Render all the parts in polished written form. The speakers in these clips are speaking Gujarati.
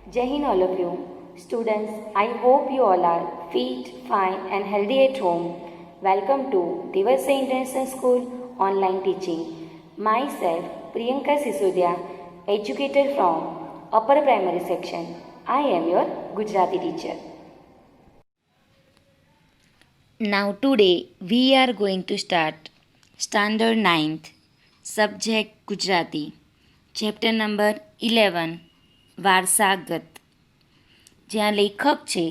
Jai Hind, all of you. Students, I hope you all are fit, fine, and healthy at home. Welcome to Divasya International School online teaching. Myself, Priyanka Sisodia, educator from upper primary section. I am your Gujarati teacher. Now today we are going to start standard 9th subject Gujarati, chapter number 11 વારસાગત, જ્યાં લેખક છે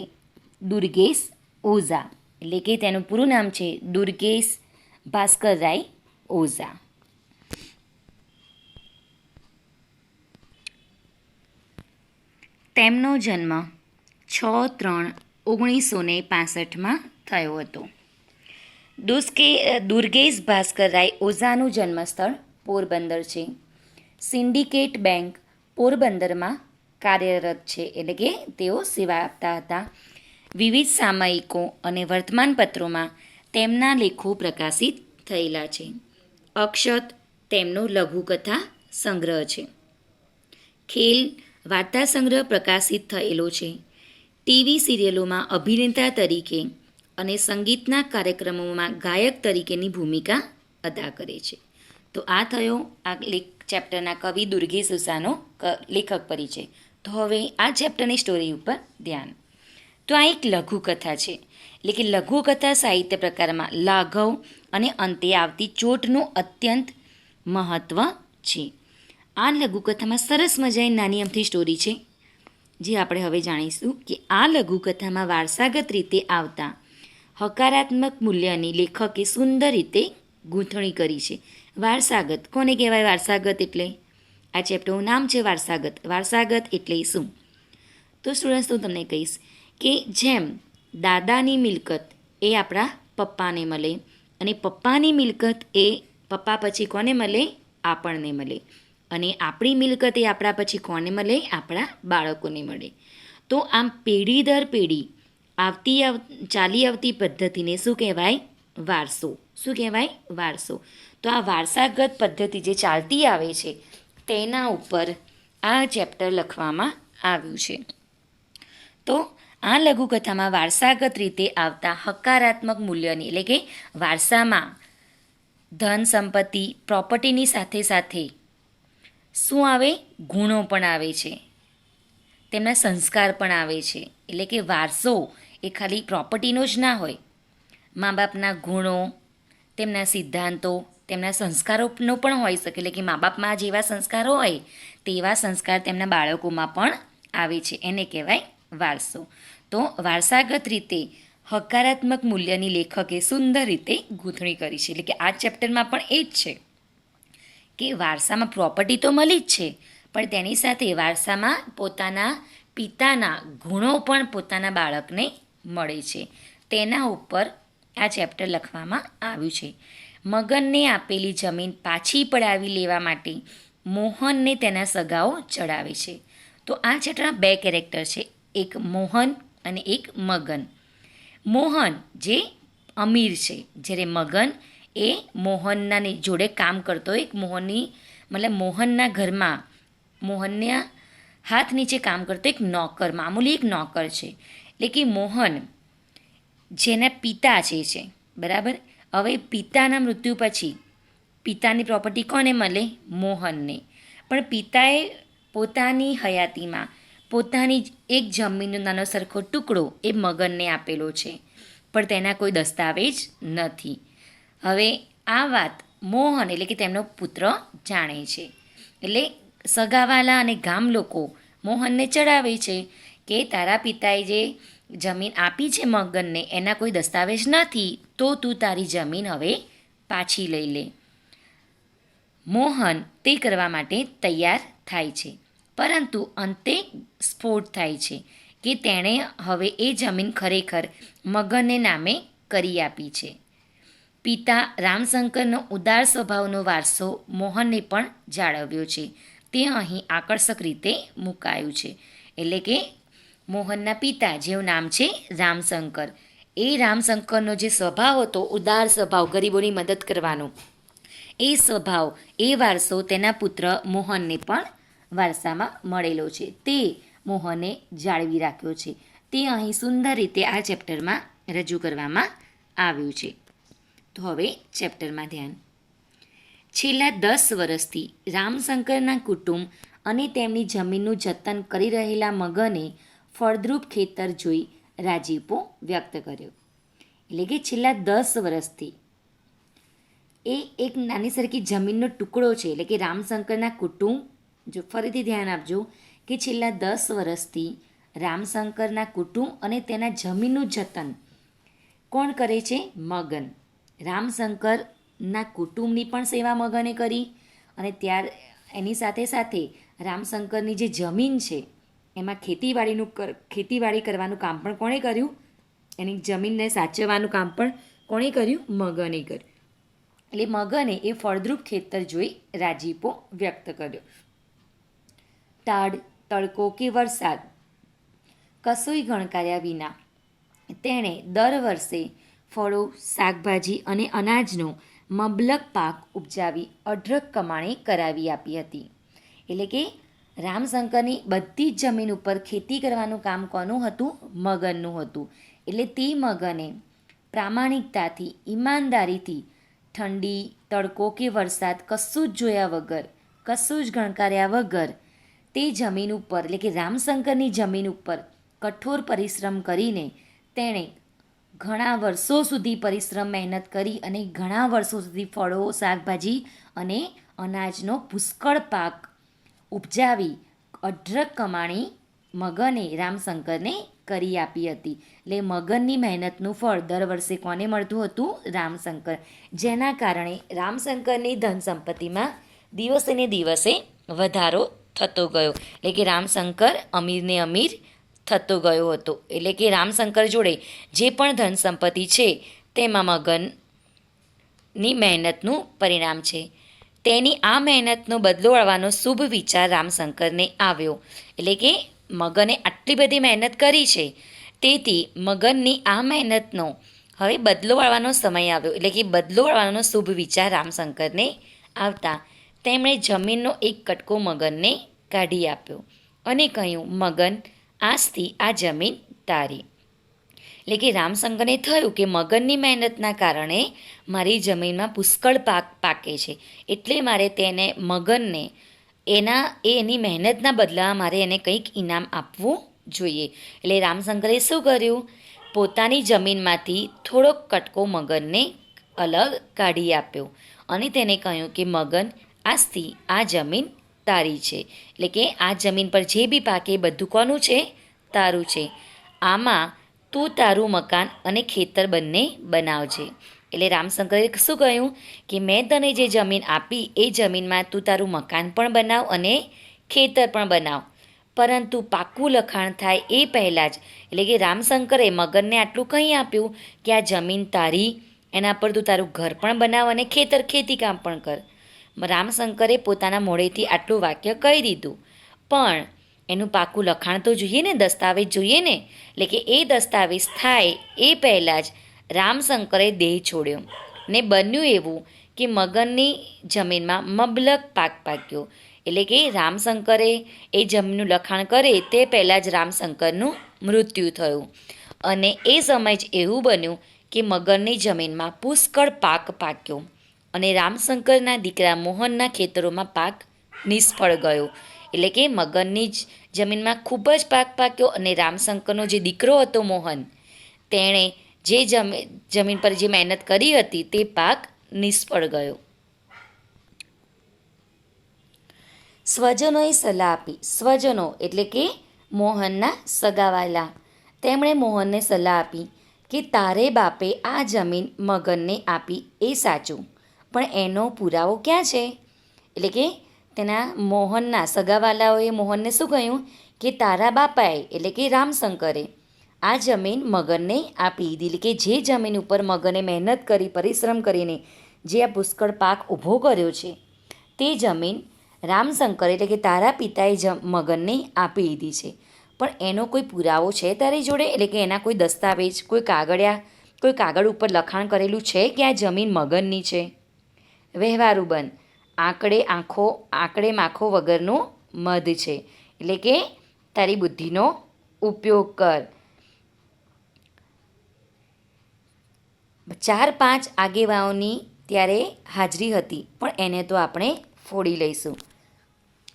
દુર્ગેશ ઓઝા, એટલે કે તેનું પૂરું નામ છે દુર્ગેશ ભાસ્કરરાય ઓઝા. તેમનો જન્મ 6/3/1965 થયો હતો. દુર્ગેશ ભાસ્કરરાય ઓઝાનું જન્મસ્થળ પોરબંદર છે. સિન્ડિકેટ બેંક પોરબંદરમાં કાર્યરત છે, એટલે કે તેઓ સેવા આપતા હતા. વિવિધ સામયિકો અને વર્તમાનપત્રોમાં તેમના લેખો પ્રકાશિત થયેલા છે. અક્ષત તેમનો લઘુકથા સંગ્રહ છે. ખેલ વાર્તા સંગ્રહ પ્રકાશિત થયેલો છે. ટીવી સિરિયલોમાં અભિનેતા તરીકે અને સંગીતના કાર્યક્રમોમાં ગાયક તરીકેની ભૂમિકા અદા કરે છે. તો આ થયો આ ચેપ્ટરના કવિ દુર્ગેશ ઓઝાનો લેખક પરિચય. તો હવે આ ચેપ્ટરની સ્ટોરી ઉપર ધ્યાન. તો આ એક લઘુકથા છે, એટલે કે લઘુકથા સાહિત્ય પ્રકારમાં લાઘવ અને અંતે આવતી ચોટનું અત્યંત મહત્ત્વ છે. આ લઘુકથામાં સરસ મજાની નાની અમથી સ્ટોરી છે, જે આપણે હવે જાણીશું કે આ લઘુકથામાં વારસાગત રીતે આવતા હકારાત્મક મૂલ્યની લેખકે સુંદર રીતે ગૂંથણી કરી છે. વારસાગત કોને કહેવાય? વારસાગત એટલે આ ચેપ્ટરનું નામ છે વારસાગત. વારસાગત એટલે શું? તો સ્ટુડન્ટ્સ હું તમને કહીશ કે જેમ દાદાની મિલકત એ આપણા પપ્પાને મળે, અને પપ્પાની મિલકત એ પપ્પા પછી કોને મળે? આપણને મળે. અને આપણી મિલકત એ આપણા પછી કોને મળે? આપણા બાળકોને મળે. તો આમ પેઢી દર પેઢી ચાલી આવતી પદ્ધતિને શું કહેવાય? વારસો. શું કહેવાય? વારસો. તો આ વારસાગત પદ્ધતિ જે ચાલતી આવે છે તેના ઉપર આ ચેપ્ટર લખવામાં આવ્યું છે. તો આ લઘુકથામાં વારસાગત રીતે આવતા હકારાત્મક મૂલ્યની, એટલે કે વારસામાં ધન સંપત્તિ પ્રોપર્ટીની સાથે સાથે શું આવે? ગુણો પણ આવે છે, તેમના સંસ્કાર પણ આવે છે. એટલે કે વારસો એ ખાલી પ્રોપર્ટીનો જ ના હોય, મા બાપના ગુણો, તેમના સિદ્ધાંતો, તેમના સંસ્કારોનો પણ હોઈ શકે. એટલે કે મા બાપમાં જેવા સંસ્કારો હોય તેવા સંસ્કાર તેમના બાળકોમાં પણ આવે છે, એને કહેવાય વારસો. તો વારસાગત રીતે હકારાત્મક મૂલ્યની લેખકે સુંદર રીતે ગૂંથણી કરી છે. એટલે કે આ ચેપ્ટરમાં પણ એ જ છે કે વારસામાં પ્રોપર્ટી તો મળી જ છે, પણ તેની સાથે વારસામાં પોતાના પિતાના ગુણો પણ પોતાના બાળકને મળે છે. તેના ઉપર આ ચેપ્ટર લખવામાં આવ્યું છે. મગનને આપેલી જમીન પાછી પડાવી લેવા માટે મોહનને તેના સગાઓ ચડાવે છે. તો આ ચેપ્ટરમાં બે કેરેક્ટર છે, એક મોહન અને એક મગન. મોહન જે અમીર છે, જ્યારે મગન એ મોહનના જોડે કામ કરતો એક મોહનના ઘરમાં મોહનના હાથ નીચે કામ કરતો એક નોકર, મામૂલી એક નોકર છે. એટલે કે મોહન જેના પિતા છે બરાબર. હવે પિતાના મૃત્યુ પછી પિતાની પ્રોપર્ટી કોને મળે? મોહનને. પણ પિતાએ પોતાની હયાતીમાં પોતાની એક જમીનનો નાનો સરખો ટુકડો એ મગનને આપેલો છે, પણ તેના કોઈ દસ્તાવેજ નથી. હવે આ વાત મોહન એટલે કે તેમનો પુત્ર જાણે છે. એટલે સગાવાલા અને ગામ લોકો મોહનને ચડાવે છે કે તારા પિતાએ જે જમીન આપી છે મગનને એના કોઈ દસ્તાવેજ નથી, તો તું તારી જમીન હવે પાછી લઈ લે. મોહન તે કરવા માટે તૈયાર થાય છે, પરંતુ અંતે સ્ફોટ થાય છે કે તેણે હવે એ જમીન ખરેખર મગનને નામે કરી આપી છે. પિતા રામશંકરનો ઉદાર સ્વભાવનો વારસો મોહને પણ જાળવ્યો છે. તે અહીં આકર્ષક રીતે મુકાયું છે. એટલે કે મોહનના પિતા જેવું નામ છે રામશંકર, એ રામશંકરનો જે સ્વભાવ હતો, ઉદાર સ્વભાવ, ગરીબોની મદદ કરવાનો, એ સ્વભાવ, એ વારસો તેના પુત્ર મોહનને પણ વારસામાં મળેલો છે. તે મોહને જાળવી રાખ્યો છે. તે અહીં સુંદર રીતે આ ચેપ્ટરમાં રજૂ કરવામાં આવ્યું છે. તો હવે ચેપ્ટરમાં ધ્યાન. છેલ્લા 10 વર્ષથી રામશંકરના કુટુંબ અને તેમની જમીનનું જતન કરી રહેલા મગને ફળદ્રુપ ખેતર જોઈ રાજીપો વ્યક્ત કર્યો. એટલે કે છેલ્લા 10 વર્ષથી એ એક નાની સરખી જમીનનો ટુકડો છે. એટલે કે રામશંકરના કુટુંબ, જો ફરીથી ધ્યાન આપજો કે છેલ્લા 10 વર્ષથી રામશંકરના કુટુંબ અને તેના જમીનનું જતન કોણ કરે છે? મગન. રામશંકરના કુટુંબની પણ સેવા મગને કરી અને એની સાથે સાથે રામશંકરની જે જમીન છે એમાં ખેતીવાડી કરવાનું કામ પણ કોણે કર્યું? એની જમીનને સાચવવાનું કામ પણ કોણે કર્યું? મગને કર્યું. એટલે મગને એ ફળદ્રુપ ખેતર જોઈ રાજીપો વ્યક્ત કર્યો. ટાઢ, તડકો કે વરસાદ કશોય ગણકાર્યા વિના તેણે દર વર્ષે ફળો, શાકભાજી અને અનાજનો મબલક પાક ઉપજાવી અઢળક કમાણી કરાવી આપી હતી. એટલે કે રામશંકરની બધી જ જમીન ઉપર ખેતી કરવાનું કામ કોનું હતું? મગનનું હતું. એટલે તે મગને પ્રામાણિકતાથી, ઈમાનદારીથી ઠંડી, તડકો કે વરસાદ કશું જ જોયા વગર, કશું જ ગણકાર્યા વગર તે જમીન ઉપર, એટલે કે રામશંકરની જમીન ઉપર કઠોર પરિશ્રમ કરીને તેણે ઘણા વર્ષો સુધી પરિશ્રમ મહેનત કરી અને ઘણા વર્ષો સુધી ફળો, શાકભાજી અને અનાજનો પુષ્કળ પાક ઉપજાવી અઢળક કમાણી મગને રામશંકરને કરી આપી હતી. એટલે મગનની મહેનતનું ફળ દર વર્ષે કોને મળતું હતું? રામશંકર. જેના કારણે રામશંકરની ધન સંપત્તિમાં દિવસે ને દિવસે વધારો થતો ગયો. એટલે કે રામશંકર અમીરને અમીર થતો ગયો હતો. એટલે કે રામશંકર જોડે જે પણ ધન સંપત્તિ છે તેમાં મગનની મહેનતનું પરિણામ છે. તેની આ મહેનતનો બદલો લેવાનો શુભ વિચાર રામશંકરને આવ્યો. એટલે કે મગને આટલી બધી મહેનત કરી છે, તેથી મગનની આ મહેનતનો હવે બદલો વાળવાનો સમય આવ્યો. એટલે કે બદલો વાળવાનો શુભ વિચાર રામશંકરને આવતા તેમણે જમીનનો એક કટકો મગનને કાઢી આપ્યો અને કહ્યું, મગન, આજથી આ જમીન તારી. એટલે કે રામશંકરને થયું કે મગનની મહેનતના કારણે મારી જમીનમાં પુષ્કળ પાક પાકે છે, એટલે મારે તેને મગનને એની મહેનતના બદલામાં મારે એને કંઈક ઇનામ આપવું જોઈએ. એટલે રામશંકરે શું કર્યું? પોતાની જમીનમાંથી થોડોક કટકો મગનને અલગ કાઢી આપ્યો અને તેને કહ્યું કે મગન, આજથી આ જમીન તારી છે. એટલે કે આ જમીન પર જે બી પાકે એ બધું કોનું છે? તારું છે. આમાં તું તારું મકાન અને ખેતર બંને બનાવજે. એટલે રામશંકરે શું કહ્યું કે મેં તને જે જમીન આપી એ જમીનમાં તું તારું મકાન પણ બનાવ અને ખેતર પણ બનાવ, પરંતુ પાક્કું લખાણ થાય એ પહેલાં જ, એટલે કે રામશંકરે મગનને આટલું કહી આપ્યું કે આ જમીન તારી, એના પર તું તારું ઘર પણ બનાવ અને ખેતી કામ પણ કર. રામશંકરે પોતાના મોઢેથી આટલું વાક્ય કહી દીધું, પણ એનું પાક્કું લખાણ તો જોઈએ ને, દસ્તાવેજ જોઈએ ને. એટલે કે એ દસ્તાવેજ થાય એ પહેલાં જ રામશંકરે દેહ છોડ્યો ને બન્યું એવું કે મગનની જમીનમાં મબલક પાક પાક્યો. એટલે કે રામશંકરે એ જમીનનું લખાણ કરે તે પહેલાં જ રામશંકરનું મૃત્યુ થયું અને એ સમય જ એવું બન્યું કે મગનની જમીનમાં પુષ્કળ પાક પાક્યો અને રામશંકરના દીકરા મોહનના ખેતરોમાં પાક નિષ્ફળ ગયો. એટલે કે મગનની જ જમીનમાં ખૂબ જ પાક પાક્યો અને રામશંકરનો જે દીકરો હતો મોહન, તેણે જે જમીન પર જે મહેનત કરી હતી તે પાક નિષ્ફળ ગયો. સ્વજનોએ સલાહ આપી. સ્વજનો એટલે કે મોહનના સગાવાલા, તેમણે મોહનને સલાહ આપી કે તારે બાપે આ જમીન મગનને આપી એ સાચું, પણ એનો પુરાવો ક્યાં છે? એટલે કે તેના મોહનના સગાવાલાઓએ મોહનને શું કહ્યું કે તારા બાપાએ, એટલે કે રામશંકરે આ જમીન મગનને આપી દીધી. કે જે જમીન ઉપર મગને મહેનત કરી, પરિશ્રમ કરીને જે આ પુષ્કળ પાક ઊભો કર્યો છે તે જમીન રામશંકરે, એટલે કે તારા પિતાએ મગનને આપી દીધી છે, પણ એનો કોઈ પુરાવો છે તારી જોડે? એટલે કે એના કોઈ દસ્તાવેજ, કોઈ કાગળ ઉપર લખાણ કરેલું છે કે આ જમીન મગનની છે? વ્યવહારું બન, આંકડે માખો વગરનું મધ છે. એટલે કે તારી બુદ્ધિનો ઉપયોગ કર. 4-5 આગેવાનોની ત્યારે હાજરી હતી, પણ એને તો આપણે ફોડી લઈશું.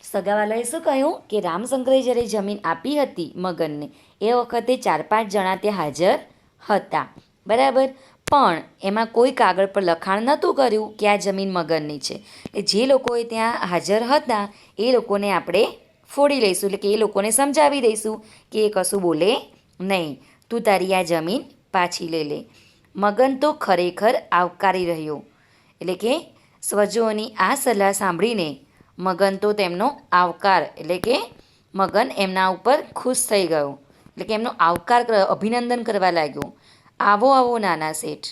સગાવાલાએ શું કહ્યું કે રામશંકરે જ્યારે જમીન આપી હતી મગનને એ વખતે 4-5 જણા ત્યાં હાજર હતા, બરાબર. પણ એમાં કોઈ કાગળ પર લખાણ નહોતું કર્યું કે આ જમીન મગનની છે. એટલે જે લોકોએ ત્યાં હાજર હતા એ લોકોને આપણે ફોડી લઈશું, એટલે કે એ લોકોને સમજાવી દઈશું કે એ કશું બોલે નહીં, તું તારી આ જમીન પાછી લઈ લે. મગન તો ખરેખર આવકારી રહ્યો, એટલે કે સ્વજોની આ સલાહ સાંભળીને મગન તો તેમનો આવકાર, એટલે કે મગન એમના ઉપર ખુશ થઈ ગયો, એટલે કે એમનો આવકાર અભિનંદન કરવા લાગ્યો. આવો આવો નાના શેઠ,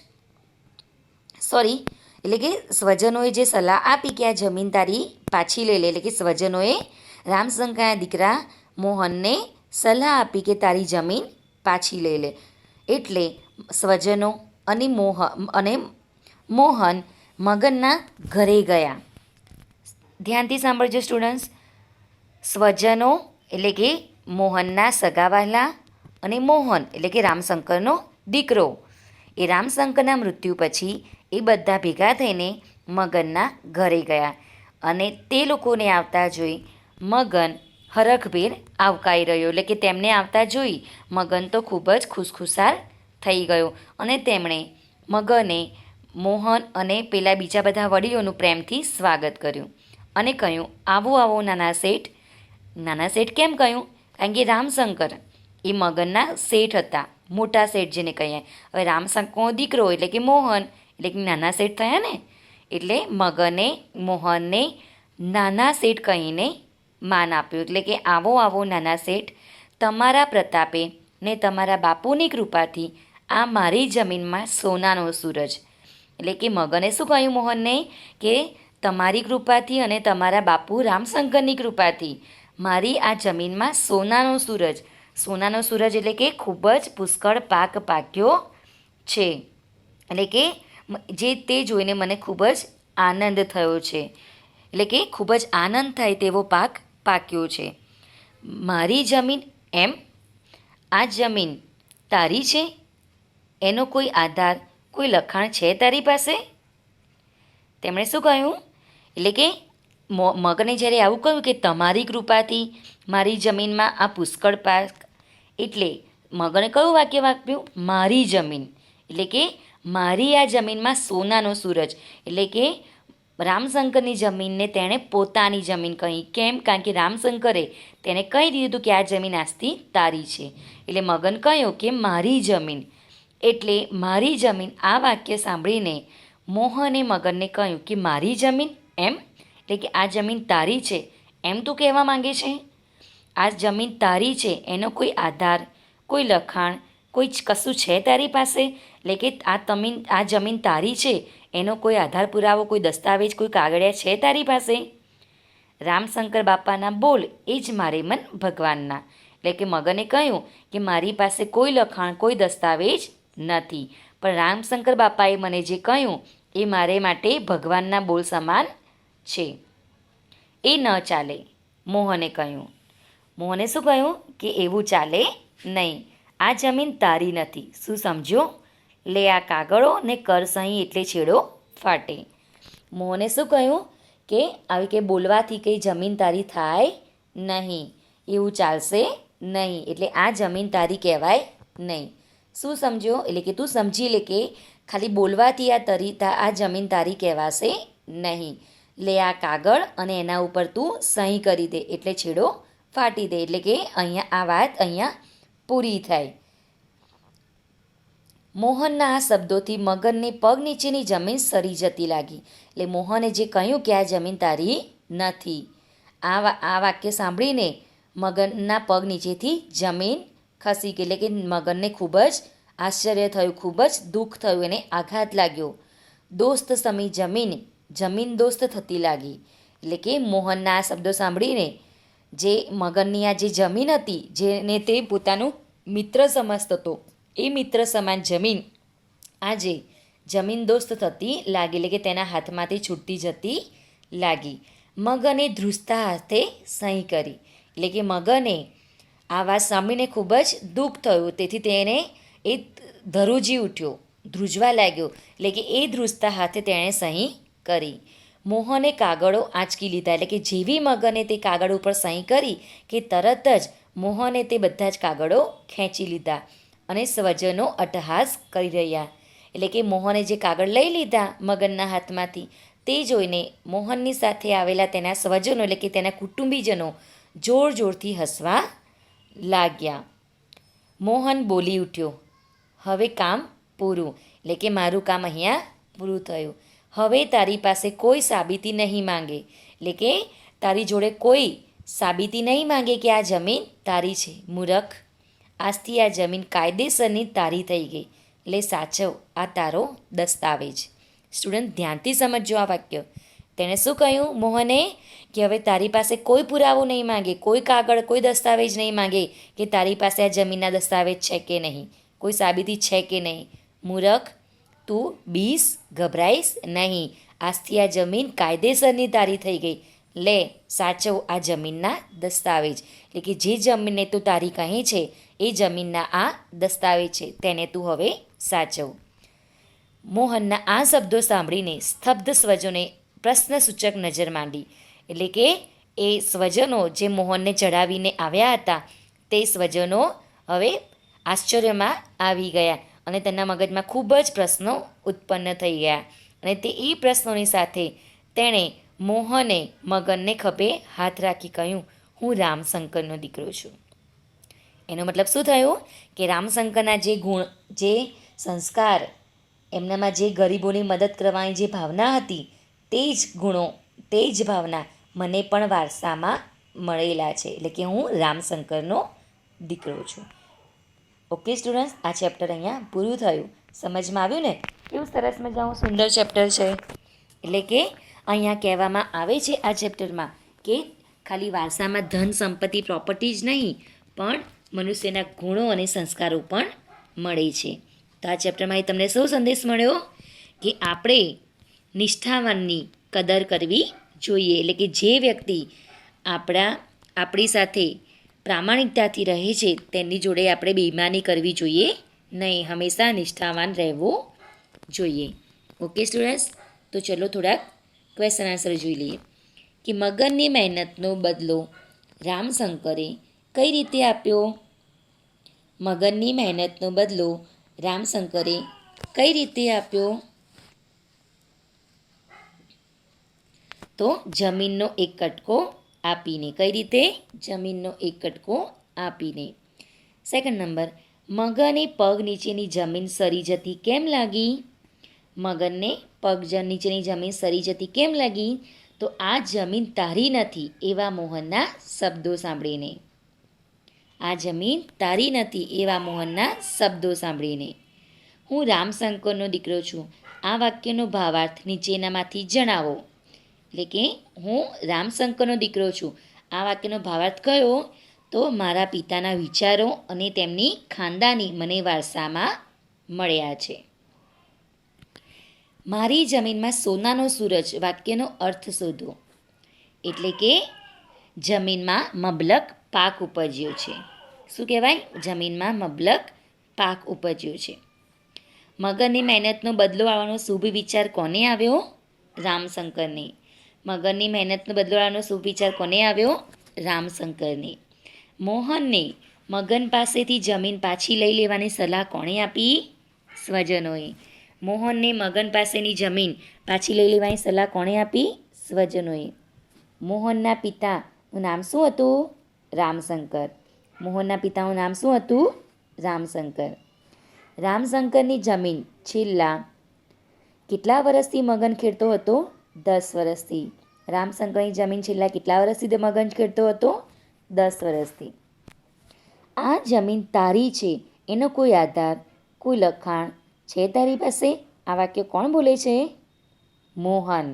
એટલે કે સ્વજનોએ જે સલાહ આપી કે આ જમીન તારી પાછી લઈ લે, એટલે કે સ્વજનોએ રામશંકરના દીકરા મોહનને સલાહ આપી કે તારી જમીન પાછી લઈ લે. એટલે સ્વજનો અને મોહન મગનના ઘરે ગયા. ધ્યાનથી સાંભળજો સ્ટુડન્ટ્સ. સ્વજનો એટલે કે મોહનના સગાવાલા અને મોહન એટલે કે રામશંકરનો દીકરો. એ રામશંકરના મૃત્યુ પછી એ બધા ભેગા થઈને મગનના ઘરે ગયા અને તે લોકોને આવતા જોઈ મગન હરખભેર આવકારી રહ્યો, એટલે કે તેમને આવતા જોઈ મગન તો ખૂબ જ ખુશખુશાલ થઈ ગયો અને તેમણે મગને મોહન અને પેલા બીજા બધા વડીલોનું પ્રેમથી સ્વાગત કર્યું અને કહ્યું, આવો આવો નાના શેઠ. નાના શેઠ કેમ કહ્યું? કારણ કે રામશંકર એ મગનના શેઠ હતા, મોટા શેઠ જેને કહીએ. હવે રામશંકરનો દીકરો એટલે કે મોહન એટલે કે નાના શેઠ થયા ને, એટલે મગને મોહનને નાના શેઠ કહીને માન આપ્યું. એટલે કે આવો આવો નાના શેઠ, તમારા પ્રતાપે ને તમારા બાપુની કૃપાથી આ મારી જમીનમાં સોનાનો સૂરજ. એટલે કે મગને શું કહ્યું મોહનને કે તમારી કૃપાથી અને તમારા બાપુ રામશંકરની કૃપાથી મારી આ જમીનમાં સોનાનો સૂરજ. સોનાનો સૂરજ એટલે કે ખૂબ જ પુષ્કળ પાક પાક્યો છે, એટલે કે જે તે જોઈને મને ખૂબ જ આનંદ થયો છે, એટલે કે ખૂબ જ આનંદ થાય તેવો પાક પાક્યો છે. મારી જમીન એમ? આ જમીન તારી છે? એનો કોઈ આધાર, કોઈ લખાણ છે તારી પાસે? તેમણે શું કહ્યું? એટલે કે મગને જ્યારે આવું કહ્યું કે તમારી કૃપાથી મારી જમીનમાં આ પુષ્કળ પાક, એટલે મગને કયું વાક્ય વાપર્યું? મારી જમીન, એટલે કે મારી આ જમીનમાં સોનાનો સૂરજ. એટલે કે રામશંકરની જમીનને તેણે પોતાની જમીન કહી. કેમ? કારણ કે રામશંકરે તેને કહી દીધું હતું કે આ જમીન આજથી તારી છે. એટલે મગન કહ્યું કે મારી જમીન, એટલે મારી જમીન. આ વાક્ય સાંભળીને મોહને મગનને કહ્યું કે મારી જમીન એમ? એટલે કે આ જમીન તારી છે એમ તું કહેવા માંગે છે? આ જમીન તારી છે એનો કોઈ આધાર, કોઈ લખાણ, કોઈ કશું છે તારી પાસે? એટલે કે આ જમીન તારી છે એનો કોઈ આધાર પુરાવો, કોઈ દસ્તાવેજ, કોઈ કાગળિયા છે તારી પાસે? રામશંકર બાપાના બોલ એ જ મારે મન ભગવાનના. એટલે કે મગને કહ્યું કે મારી પાસે કોઈ લખાણ, કોઈ દસ્તાવેજ નથી, પણ રામશંકર બાપાએ મને જે કહ્યું એ મારે માટે ભગવાનના બોલ સમાન છે. એ ન ચાલે, મોહને કહ્યું. મોહને શું કહ્યું કે એવું ચાલે નહીં, આ જમીન તારી નથી. શું સમજ્યો? લે આ કાગળો ને કર સહી એટલે છેડો ફાટે. મોહને શું કહ્યું કે આવી કે બોલવાથી કંઈ જમીન તારી થાય નહીં, એવું ચાલશે નહીં, એટલે આ જમીન તારી કહેવાય નહીં. શું સમજ્યો? એટલે કે તું સમજી લે કે ખાલી બોલવાથી આ જમીન તારી કહેવાશે નહીં. લે આ કાગળ અને એના ઉપર તું સહી કરી દે એટલે છેડો ફાટી દે. એટલે કે અહીંયા આ વાત અહીંયા પૂરી થાય. મોહનના આ શબ્દોથી મગનની પગ નીચેની જમીન સરી જતી લાગી. એટલે મોહને જે કહ્યું કે આ જમીન તારી નથી, આ વાક્ય સાંભળીને મગનના પગ નીચેથી જમીન ખસી ગઈ. એટલે કે મગનને ખૂબ જ આશ્ચર્ય થયું, ખૂબ જ દુઃખ થયું, એને આઘાત લાગ્યો. દોસ્ત સમી જમીન દોસ્ત થતી લાગી. એટલે કે મોહનના આ શબ્દો સાંભળીને જે મગનની આ જે જમીન હતી, જેને તે પોતાનું મિત્ર સમજતો હતો, એ મિત્ર સમાન જમીન આજે જમીન દોસ્ત થતી લાગી. એટલે કે તેના હાથમાંથી છૂટતી જતી લાગી. મગને ધ્રુજતા હાથે સહી કરી. એટલે કે મગને આ વાત સાંભળીને ખૂબ જ દુઃખ થયું. તેથી તેણે એ ધ્રુજી ઉઠ્યો, ધ્રુજવા લાગ્યો. એટલે કે એ ધ્રુજતા હાથે તેણે સહી કરી. મોહને કાગળો આંચકી લીધા. એટલે કે જેવી મગને તે કાગળ ઉપર સહી કરી કે તરત જ મોહને તે બધા જ કાગળો ખેંચી લીધા અને સ્વજનો અટ્ટહાસ કરી રહ્યા. એટલે કે મોહને જે કાગળ લઈ લીધા મગનના હાથમાંથી તે જોઈને મોહનની સાથે આવેલા તેના સ્વજનો એટલે કે તેના કુટુંબીજનો જોર જોરથી હસવા લાગ્યા. મોહન બોલી ઉઠ્યો, હવે કામ પૂરું. એટલે કે મારું કામ અહીંયા પૂરું થયું. હવે તારી પાસે કોઈ સાબિતી નહીં માંગે. એટલે કે તારી જોડે કોઈ સાબિતી નહીં માંગે કે આ જમીન તારી છે. મૂરખ, આજથી આ જમીન કાયદેસરની તારી થઈ ગઈ. એટલે સાચવ, આ તારો દસ્તાવેજ. સ્ટુડન્ટ ધ્યાનથી સમજજો આ વાક્ય. તેણે શું કહ્યું મોહને કે હવે તારી પાસે કોઈ પુરાવો નહીં માંગે, કોઈ કાગળ, કોઈ દસ્તાવેજ નહીં માંગે કે તારી પાસે આ જમીનના દસ્તાવેજ છે કે નહીં, કોઈ સાબિતી છે કે નહીં. મૂરખ, તું બીસ, ગભરાઈશ નહીં. આજથી આ જમીન કાયદેસરની તારી થઈ ગઈ. લે, સાચવ આ જમીનના દસ્તાવેજ. એટલે કે જે જમીનને તું તારી કહે છે એ જમીનના આ દસ્તાવેજ છે, તેને તું હવે સાચવ. મોહનના આ શબ્દો સાંભળીને સ્તબ્ધ સ્વજોને પ્રશ્નસૂચક નજર માંડી. એટલે કે એ સ્વજનો જે મોહનને ચડાવીને આવ્યા હતા તે સ્વજનો હવે આશ્ચર્યમાં આવી ગયા અને તેના મગજમાં ખૂબ જ પ્રશ્નો ઉત્પન્ન થઈ ગયા. અને તે એ પ્રશ્નોની સાથે તેણે મોહને મગનને ખભે હાથ રાખી કહ્યું, હું રામશંકરનો દીકરો છું. એનો મતલબ શું થયું કે રામશંકરના જે ગુણ, જે સંસ્કાર, એમનામાં જે ગરીબોની મદદ કરવાની જે ભાવના હતી તે જ ગુણો, તે જ ભાવના મને પણ વારસામાં મળેલા છે. એટલે કે હું રામશંકરનો દીકરો છું. ઓકે સ્ટુડન્ટ્સ, આ ચેપ્ટર અહીંયા પૂરું થયું. સમજમાં આવ્યું ને? કેવું સરસ મજાનું સુંદર ચેપ્ટર છે. એટલે કે અહીંયા કહેવામાં આવે છે આ ચેપ્ટરમાં કે ખાલી વારસામાં ધન, સંપત્તિ, પ્રોપર્ટી જ નહીં પણ મનુષ્યના ગુણો અને સંસ્કારો પણ મળે છે. તો આ ચેપ્ટરમાં તમને શું સંદેશ મળ્યો કે આપણે નિષ્ઠાવાનની કદર કરવી જોઈએ. એટલે કે જે વ્યક્તિ આપણી સાથે પ્રામાણિકતાથી રહે છે તેની જોડે આપણે બેઈમાની કરવી જોઈએ નહીં. હંમેશા નિષ્ઠાવાન રહેવું જોઈએ. ઓકે સ્ટુડન્ટ્સ, તો ચલો થોડાક ક્વેશ્ચન આન્સર જોઈ લઈએ કે મગનની મહેનતનો બદલો રામશંકરે કઈ રીતે આપ્યો? મગનની મહેનતનો બદલો રામશંકરે કઈ રીતે આપ્યો? તો જમીનનો એક કટકો આપીને. કઈ રીતે? જમીનનો એક કટકો આપીને. સેકન્ડ નંબર, મગને પગ નીચેની જમીન સરી જતી કેમ લાગી? મગનને પગ નીચેની જમીન સરી જતી કેમ લાગી? તો આ જમીન તારી નથી એવા મોહનના શબ્દો સાંભળીને. આ જમીન તારી નથી એવા મોહનના શબ્દો સાંભળીને. હું રામશંકરનો દીકરો છું. આ વાક્યનો ભાવાર્થ નીચેનામાંથી જણાવો. એટલે કે હું રામશંકરનો દીકરો છું. આ વાક્યનો ભાવાર્થ કયો? તો મારા પિતાના વિચારો અને તેમની ખાનદાની મને વારસામાં મળ્યા છે. મારી જમીનમાં સોનાનો સૂરજ વાક્યનો અર્થ શોધો. એટલે કે જમીનમાં મબલક પાક ઉપજ્યો છે. શું કહેવાય? જમીનમાં મબલક પાક ઉપજ્યો છે. મગનની મહેનતનો બદલો આવવાનો શુભ વિચાર કોને આવ્યો? રામશંકરને. મગનની મહેનતનો બદલો આવવાનો શુભ વિચાર કોને આવ્યો? રામશંકરને. મોહનને મગન પાસેથી જમીન પાછી લઈ લેવાની સલાહ કોણે આપી? સ્વજનોએ. મોહનને મગન પાસેની જમીન પાછી લઈ લેવાની સલાહ કોણે આપી? સ્વજનોએ. મોહનના પિતાનું નામ શું હતું? રામશંકર. મોહનના પિતાનું નામ શું હતું? રામશંકર. રામશંકરની જમીન છેલ્લા કેટલા વર્ષથી મગન ખેડતો હતો? 10 વર્ષથી. રામશંકરની જમીન છેલ્લા કેટલા વર્ષથી મગન ખેડતો હતો? 10 વર્ષથી. આ જમીન તારી છે એનો કોઈ આધાર, કોઈ લખાણ છે તારી પાસે? આ વાક્ય કોણ બોલે છે? મોહન.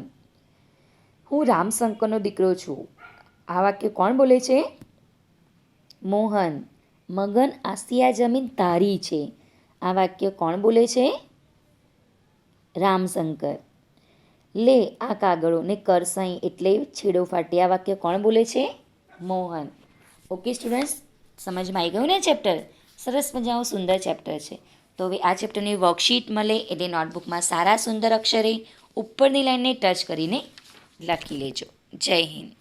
હું રામશંકરનો દીકરો છું. આ વાક્ય કોણ બોલે છે? મોહન. મગન, આજથી આ જમીન તારી છે. આ વાક્ય કોણ બોલે છે? રામશંકર. લે આ કાગળોને કર સહી એટલે છેડો ફાટી. આ વાક્ય કોણ બોલે છે? મોહન. ઓકે સ્ટુડન્ટ્સ, સમજમાં આવી ગયું ને ચેપ્ટર? સરસ મજાનું સુંદર ચેપ્ટર છે. તો હવે આ ચેપ્ટરની વર્કશીટ મળે એટલે નોટબુકમાં સારા સુંદર અક્ષરે ઉપરની લાઈનને ટચ કરીને લખી લેજો. જય હિન્દ.